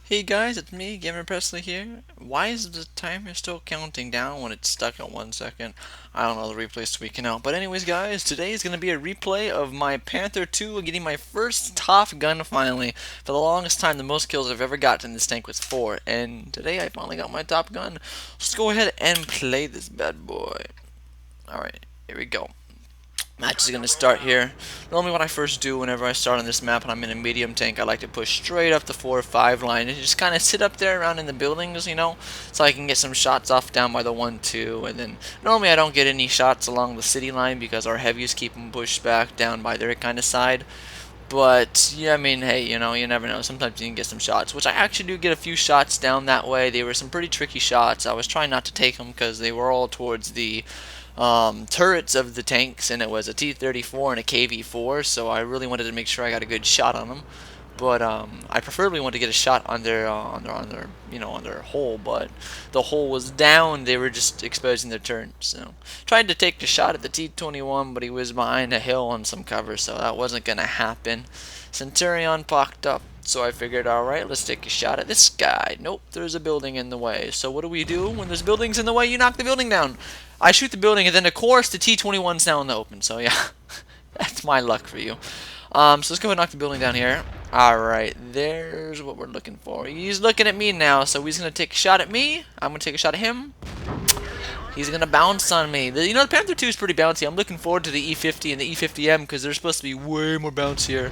Hey guys, it's me, Gamer Presley here. Why is the timer still counting down when it's stuck at 1 second? I don't know, the replay's tweaking out. But anyways guys, today is going to be a replay of my Panther 2 getting my first top gun finally. For the longest time, the most kills I've ever gotten in this tank was 4. And today I finally got my top gun. Let's go ahead and play this bad boy. Alright, here we go. Match is going to start here. Normally what I first do whenever I start on this map and I'm in a medium tank, I like to push straight up the 4 or 5 line and just kind of sit up there around in the buildings, so I can get some shots off down by the 1-2. And then normally I don't get any shots along the city line because our heavies keep them pushed back down by their kind of side. But, yeah, I mean, hey, you never know. Sometimes you can get some shots, which I actually do get a few shots down that way. They were some pretty tricky shots. I was trying not to take them because they were all towards the turrets of the tanks, and it was a T-34 and a KV-4, so I really wanted to make sure I got a good shot on them. But I preferably wanted to get a shot on their hull, but the hull was down. They were just exposing their turrets. So tried to take the shot at the T-21, but he was behind a hill on some cover, so that wasn't gonna happen. Centurion popped up, so I figured, alright, let's take a shot at this guy. Nope, there's a building in the way. So what do we do when there's buildings in the way? You knock the building down. I shoot the building, and then of course the T-21's now in the open. So yeah, that's my luck for you. So let's go ahead and knock the building down here. Alright, there's what we're looking for. He's looking at me now, so he's going to take a shot at me. I'm going to take a shot at him. He's going to bounce on me. The Panther 2 is pretty bouncy. I'm looking forward to the E50 and the E50M because they're supposed to be way more bouncier.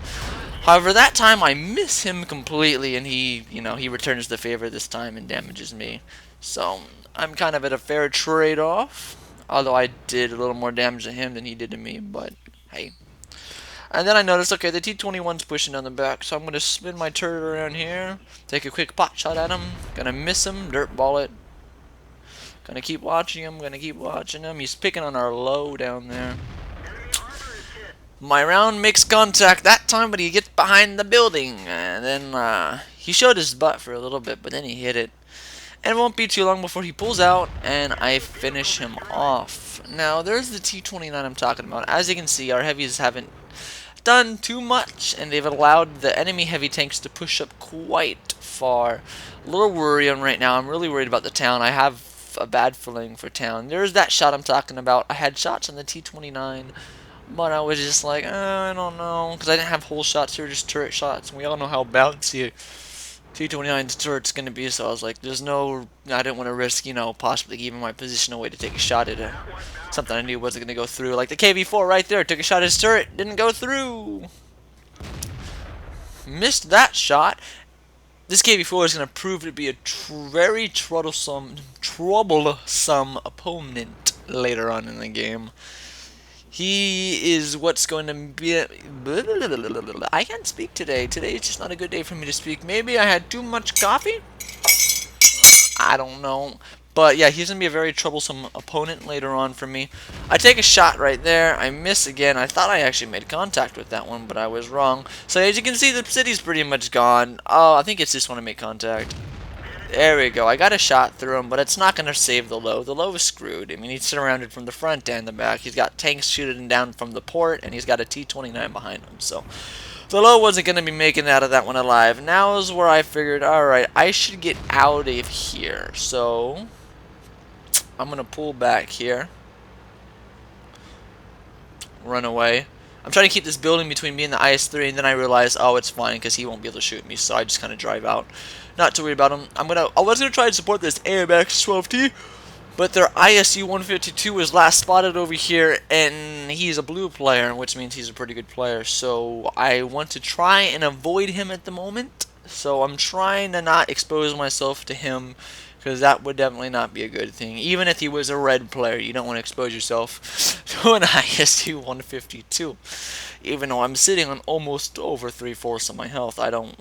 However, that time I miss him completely, and he returns the favor this time and damages me. So I'm kind of at a fair trade-off. Although I did a little more damage to him than he did to me, but hey. And then I noticed, okay, the T-21's pushing down the back, so I'm going to spin my turret around here, take a quick pot shot at him, gonna miss him, dirt ball it. Gonna keep watching him, gonna keep watching him. He's picking on our low down there. My round makes contact that time, but he gets behind the building. And then he showed his butt for a little bit, but then he hit it. And it won't be too long before he pulls out, and I finish him off. Now, there's the T-29 I'm talking about. As you can see, our heavies haven't done too much, and they've allowed the enemy heavy tanks to push up quite far. A little worrying right now. I'm really worried about the town. I have a bad feeling for town. There's that shot I'm talking about. I had shots on the T-29, but I was just like, I don't know, because I didn't have whole shots here, just turret shots. And we all know how bouncy T-29's turret's going to be, so I was like, I didn't want to risk, possibly giving my position away to take a shot at something I knew wasn't going to go through. Like the KV-4 right there, took a shot at his turret, didn't go through. Missed that shot. This KV-4 is going to prove to be a very troublesome opponent later on in the game. He is what's going to be... I can't speak today. Today is just not a good day for me to speak. Maybe I had too much coffee? I don't know. But yeah, he's going to be a very troublesome opponent later on for me. I take a shot right there. I miss again. I thought I actually made contact with that one, but I was wrong. So as you can see, the city's pretty much gone. Oh, I think it's just want to make contact. There we go. I got a shot through him, but it's not going to save the low. The low is screwed. I mean, he's surrounded from the front and the back. He's got tanks shooting down from the port, and he's got a T-29 behind him. So the low wasn't going to be making out of that one alive. Now is where I figured, alright, I should get out of here. So I'm going to pull back here. Run away. I'm trying to keep this building between me and the IS-3, and then I realize, oh, it's fine, because he won't be able to shoot me, so I just kind of drive out. Not too worried about him. I was gonna try to support this AMX-12T, but their ISU-152 was last spotted over here, and he's a blue player, which means he's a pretty good player. So I want to try and avoid him at the moment. So I'm trying to not expose myself to him, because that would definitely not be a good thing. Even if he was a red player, you don't want to expose yourself to an ISU-152. Even though I'm sitting on almost over 3/4 of my health, I don't,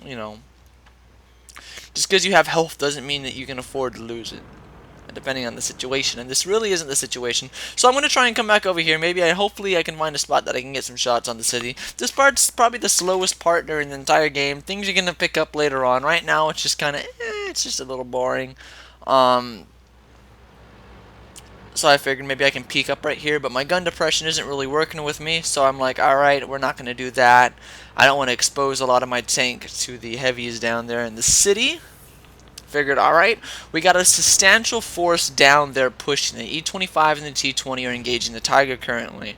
just because you have health doesn't mean that you can afford to lose it, depending on the situation, and this really isn't the situation. So I'm going to try and come back over here. Hopefully I can find a spot that I can get some shots on the city. This part's probably the slowest part during the entire game. Things you're going to pick up later on. Right now it's just kind of, it's just a little boring. So I figured maybe I can peek up right here, but my gun depression isn't really working with me, so I'm like, alright, we're not going to do that. I don't want to expose a lot of my tank to the heavies down there in the city. figured, alright, we got a substantial force down there pushing. The E-25 and the T-20 are engaging the Tiger currently.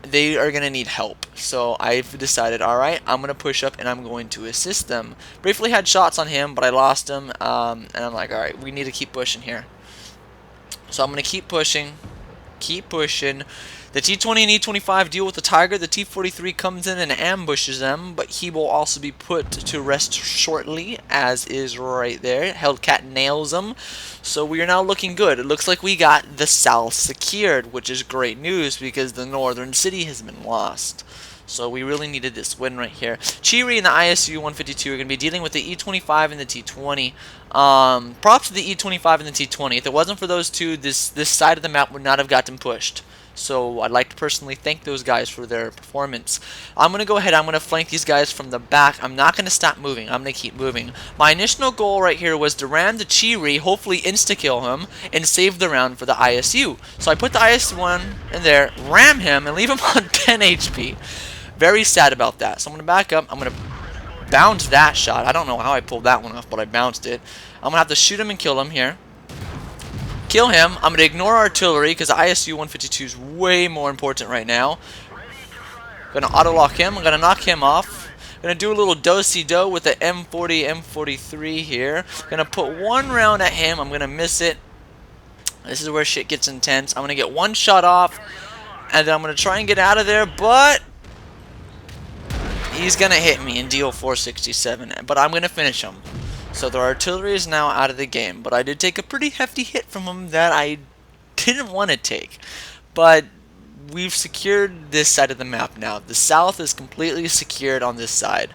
They are going to need help. So I've decided, alright, I'm going to push up and I'm going to assist them. Briefly had shots on him, but I lost him. And I'm like, alright, we need to keep pushing here. So I'm going to keep pushing. Keep pushing. The T-20 and E-25 deal with the Tiger. The T-43 comes in and ambushes them, but he will also be put to rest shortly, as is right there. Hellcat nails him. So we are now looking good. It looks like we got the south secured, which is great news because the northern city has been lost. So we really needed this win right here. Cheery and the ISU-152 are going to be dealing with the E-25 and the T-20. Props to the E-25 and the T-20. If it wasn't for those two, this side of the map would not have gotten pushed. So I'd like to personally thank those guys for their performance. I'm going to go ahead. I'm going to flank these guys from the back. I'm not going to stop moving. I'm going to keep moving. My initial goal right here was to ram the Cheery, hopefully insta-kill him, and save the round for the ISU. So I put the ISU-1 in there, ram him, and leave him on 10 HP. Very sad about that. So I'm going to back up. I'm going to bounce that shot. I don't know how I pulled that one off, but I bounced it. I'm going to have to shoot him and kill him here. Kill him. I'm going to ignore artillery because the ISU-152 is way more important right now. I'm going to auto-lock him. I'm going to knock him off. I'm going to do a little do-si-do with the M40, M43 here. I'm going to put one round at him. I'm going to miss it. This is where shit gets intense. I'm going to get one shot off, and then I'm going to try and get out of there, but he's going to hit me and deal 467, but I'm going to finish him. So the artillery is now out of the game, but I did take a pretty hefty hit from him that I didn't want to take. But we've secured this side of the map now. The south is completely secured on this side.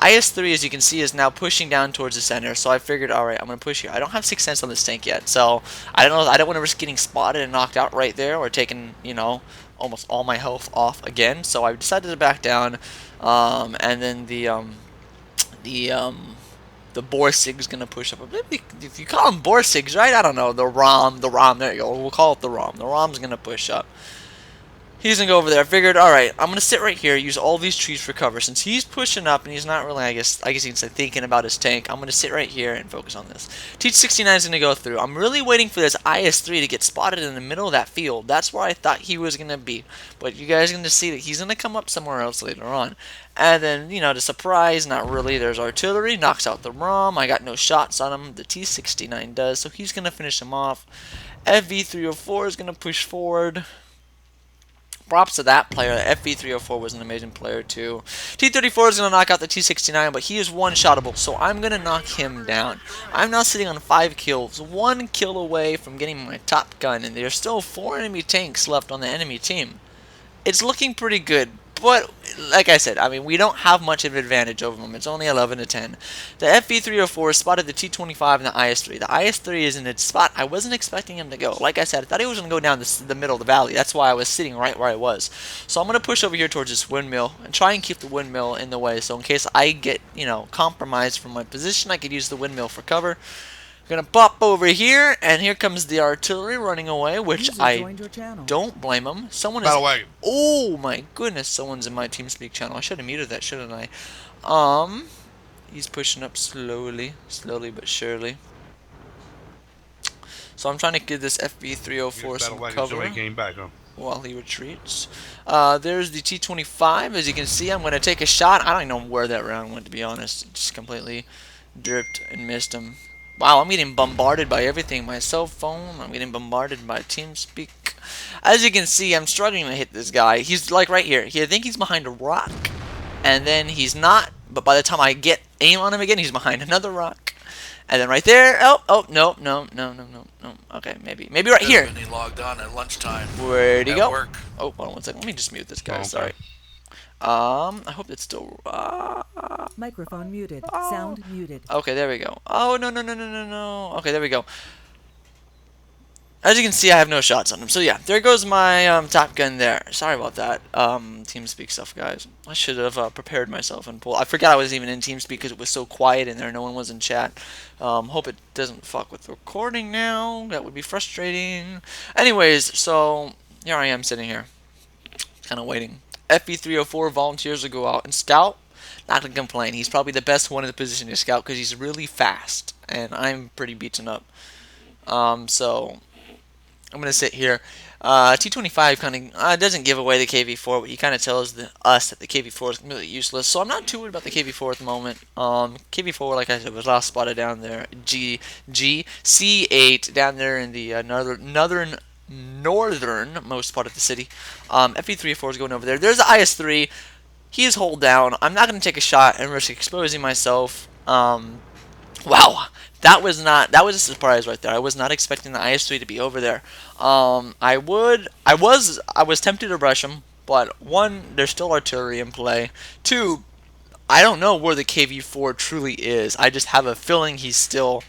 IS-3, as you can see, is now pushing down towards the center, so I figured, alright, I'm going to push here. I don't have 6th Sense on this tank yet, so I don't know. I don't want to risk getting spotted and knocked out right there or taking, you know, almost all my health off again. So I decided to back down, and then the Borsig's gonna push up. If you call them Borsigs, right? I don't know. The Rom. There you go. We'll call it the Rom. The Rom's gonna push up. He's gonna go over there. I figured, alright, I'm gonna sit right here, use all these trees for cover. Since he's pushing up and he's not really, I guess you can say, thinking about his tank, I'm gonna sit right here and focus on this. T-69 is gonna go through. I'm really waiting for this IS-3 to get spotted in the middle of that field. That's where I thought he was gonna be. But you guys are gonna see that he's gonna come up somewhere else later on. And then, you know, to surprise, not really, there's artillery, knocks out the ROM. I got no shots on him. The T-69 does, so he's gonna finish him off. FV-304 is gonna push forward. Props to that player. FV-304 was an amazing player too. T-34 is going to knock out the T-69, but he is one-shottable, so I'm going to knock him down. I'm now sitting on 5 kills, 1 kill away from getting my top gun, and there's still 4 enemy tanks left on the enemy team. It's looking pretty good, but like I said, I mean, we don't have much of an advantage over them. It's only 11 to 10. The FV-304 spotted the T-25 and the IS-3. The IS-3 is in its spot. I wasn't expecting him to go. Like I said, I thought he was going to go down the middle of the valley. That's why I was sitting right where I was. So I'm going to push over here towards this windmill and try and keep the windmill in the way. So in case I get, you know, compromised from my position, I could use the windmill for cover. Gonna pop over here, and here comes the artillery running away, which I don't blame him. Someone is. Oh my goodness! Someone's in my TeamSpeak channel. I should have muted that, shouldn't I? He's pushing up slowly but surely. So I'm trying to give this FV-304 some cover while he retreats. There's the T-25. As you can see, I'm gonna take a shot. I don't even know where that round went, to be honest. It just completely dripped and missed him. Wow, I'm getting bombarded by everything. My cell phone, I'm getting bombarded by TeamSpeak. As you can see, I'm struggling to hit this guy. He's like right here. I think he's behind a rock. And then he's not, but by the time I get aim on him again, he's behind another rock. And then right there, no. Okay, maybe right here. He logged on at lunchtime. Where'd he go? Work. Oh, hold on one second. Let me just mute this guy. Sorry. I hope it's still. Microphone muted. Sound muted. Okay, there we go. Oh, no. Okay, there we go. As you can see, I have no shots on him. So yeah, there goes my top gun there. Sorry about that. TeamSpeak stuff, guys. I should have prepared myself and pulled. I forgot I was even in TeamSpeak because it was so quiet in there. No one was in chat. Hope it doesn't fuck with the recording now. That would be frustrating. Anyways, so here I am sitting here, kind of waiting. FV-304 volunteers to go out and scout. Not gonna complain. He's probably the best one in the position to scout because he's really fast. and I'm pretty beaten up. So I'm gonna sit here. T25 kind of doesn't give away the KV4, but he kind of tells us that the KV4 is completely useless. So I'm not too worried about the KV4 at the moment. KV4, like I said, was last spotted down there. C8 down there in the northernmost part of the city. FE304 is going over there. There's the IS3. He is hold down. I'm not gonna take a shot and risk exposing myself. Wow, that was a surprise right there. I was not expecting the IS-3 to be over there. I was tempted to rush him, but one, there's still artillery in play. Two, I don't know where the KV-4 truly is. I just have a feeling he's still,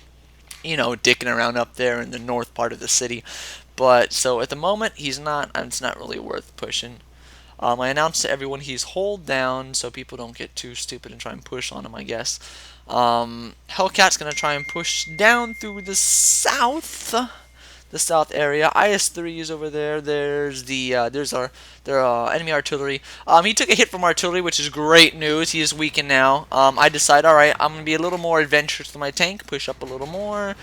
dicking around up there in the north part of the city. But so at the moment he's not. And it's not really worth pushing. I announced to everyone he's hold down so people don't get too stupid and try and push on him, I guess. Hellcat's going to try and push down through the south area. IS-3 is over there. There's our their enemy artillery. He took a hit from artillery, which is great news. He is weakened now. I decide, all right, I'm gonna be a little more adventurous with my tank, push up a little more,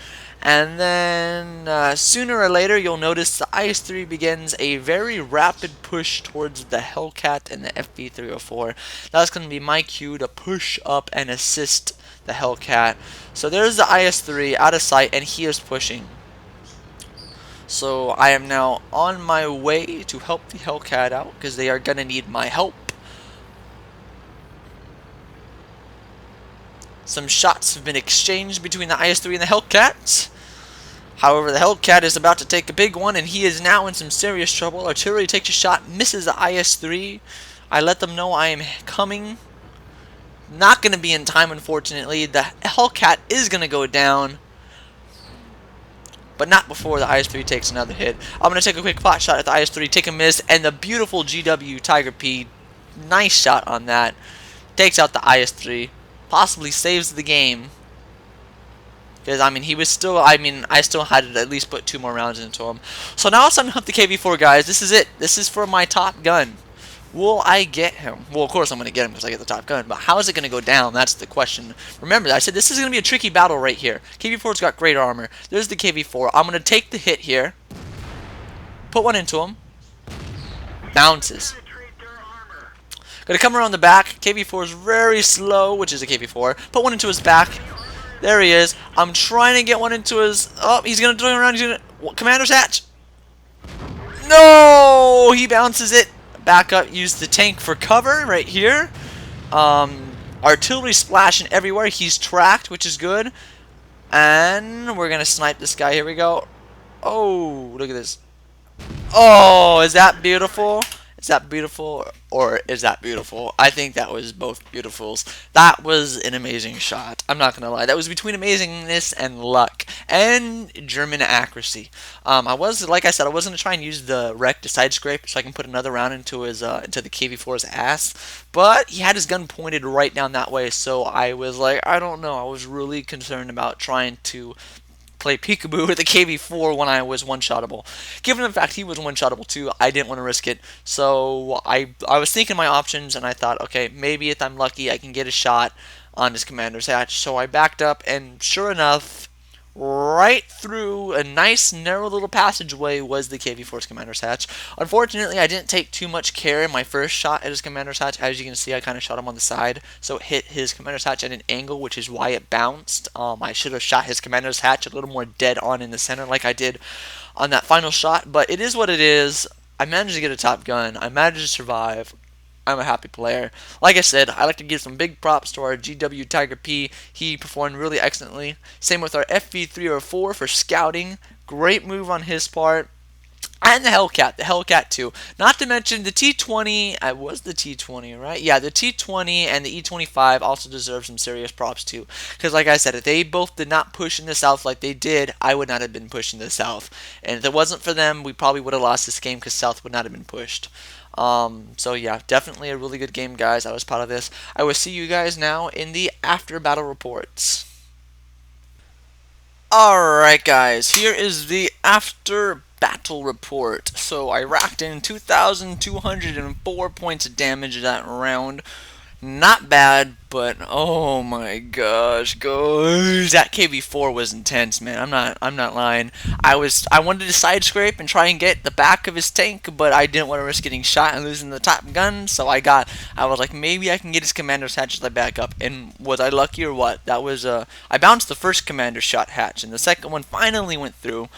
and then sooner or later you'll notice the IS-3 begins a very rapid push towards the Hellcat and the FV304. That's gonna be my cue to push up and assist the Hellcat. So there's the IS-3 out of sight, and he is pushing. So I am now on my way to help the Hellcat out because they are going to need my help. Some shots have been exchanged between the IS-3 and the Hellcat. However, the Hellcat is about to take a big one, and he is now in some serious trouble. Artillery takes a shot, misses the IS-3. I let them know I am coming. Not going to be in time, unfortunately. The Hellcat is going to go down, but not before the IS-3 takes another hit. I'm going to take a quick pot shot at the IS-3, take a miss, and the beautiful GW Tiger P, nice shot on that, takes out the IS-3, possibly saves the game. Because, he was still, I still had to at least put 2 more rounds into him. So now it's time to hunt the KV-4, guys. This is it. This is for my top gun. Will I get him? Well, of course I'm going to get him because I get the top gun, but how is it going to go down? That's the question. Remember, I said this is going to be a tricky battle right here. KV-4's got great armor. There's the KV-4. I'm going to take the hit here. Put one into him. Bounces. Going to come around the back. KV-4 is very slow, which is a KV-4. Put one into his back. There he is. I'm trying to get one into his... Oh, he's going to turn around. He's going to... Commander's hatch. No! He bounces it. Back up, use the tank for cover right here. Artillery splashing everywhere. He's tracked, which is good. And we're going to snipe this guy. Here we go. Oh, look at this. Oh, is that beautiful? Is that beautiful or is that beautiful? I think that was both beautifuls. That was an amazing shot. I'm not going to lie. That was between amazingness and luck and German accuracy. Like I said, I was going to try and use the wreck to side scrape so I can put another round into his into the KV-4's ass. But he had his gun pointed right down that way, so I was like, I don't know. I was really concerned about trying to play peekaboo with the KV-4 when I was one-shottable. Given the fact he was one-shottable too, I didn't want to risk it. So I was thinking my options, and I thought, okay, maybe if I'm lucky, I can get a shot on his commander's hatch. So I backed up, and sure enough, right through a nice narrow little passageway was the KV-4's commander's hatch. Unfortunately, I didn't take too much care in my first shot at his commander's hatch. As you can see, I kind of shot him on the side, so it hit his commander's hatch at an angle, which is why it bounced. I should have shot his commander's hatch a little more dead on in the center like I did on that final shot, but it is what it is. I managed to get a top gun. I managed to survive. I'm a happy player. Like I said, I like to give some big props to our GW Tiger P. He performed really excellently. Same with our FV304 for scouting. Great move on his part. And the Hellcat too. Not to mention the T20, I was the T20, right? Yeah, the T20 and the E25 also deserve some serious props too. Because like I said, if they both did not push in the south like they did, I would not have been pushing the south. And if it wasn't for them, we probably would have lost this game because south would not have been pushed. So yeah, definitely a really good game, guys. I was proud of this. I will see you guys now in the after battle reports. Alright guys, here is the after battle report. So I racked in 2,204 points of damage that round. not bad, but oh my gosh, that KB4 was intense, man. I'm not lying. I wanted to side scrape and try and get the back of his tank, but I didn't want to risk getting shot and losing the top gun, so I was like, maybe I can get his commander's hatch as I back up. And was I lucky or what? That was I bounced the first commander shot hatch, and the second one finally went through.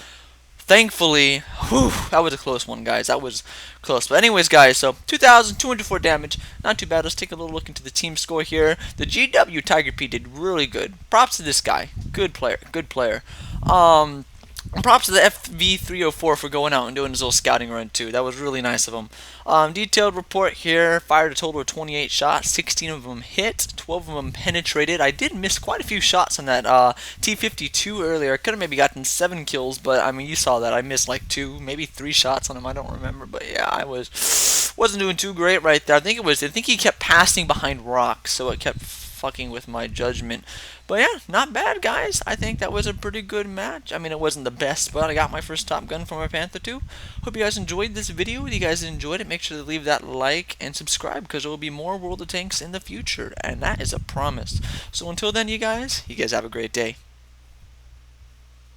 Thankfully, whew, that was a close one, guys. That was close. But anyways, guys, so 2,204 damage. Not too bad. Let's take a little look into the team score here. The GW Tiger P did really good. Props to this guy. Good player. Good player. And props to the FV304 for going out and doing his little scouting run too. That was really nice of him. Detailed report here. Fired a total of 28 shots. 16 of them hit. 12 of them penetrated. I did miss quite a few shots on that T52 earlier. I could have maybe gotten 7 kills, but I mean you saw that. I missed like 2, maybe 3 shots on him. I don't remember, but yeah, wasn't doing too great right there. I think he kept passing behind rocks, so it kept fucking with my judgment. But yeah, not bad, guys. I think that was a pretty good match. I mean, it wasn't the best, but I got my first Top Gun for my Panther 2. Hope you guys enjoyed this video. If you guys enjoyed it, make sure to leave that like and subscribe because there will be more World of Tanks in the future, and that is a promise. So until then, you guys have a great day.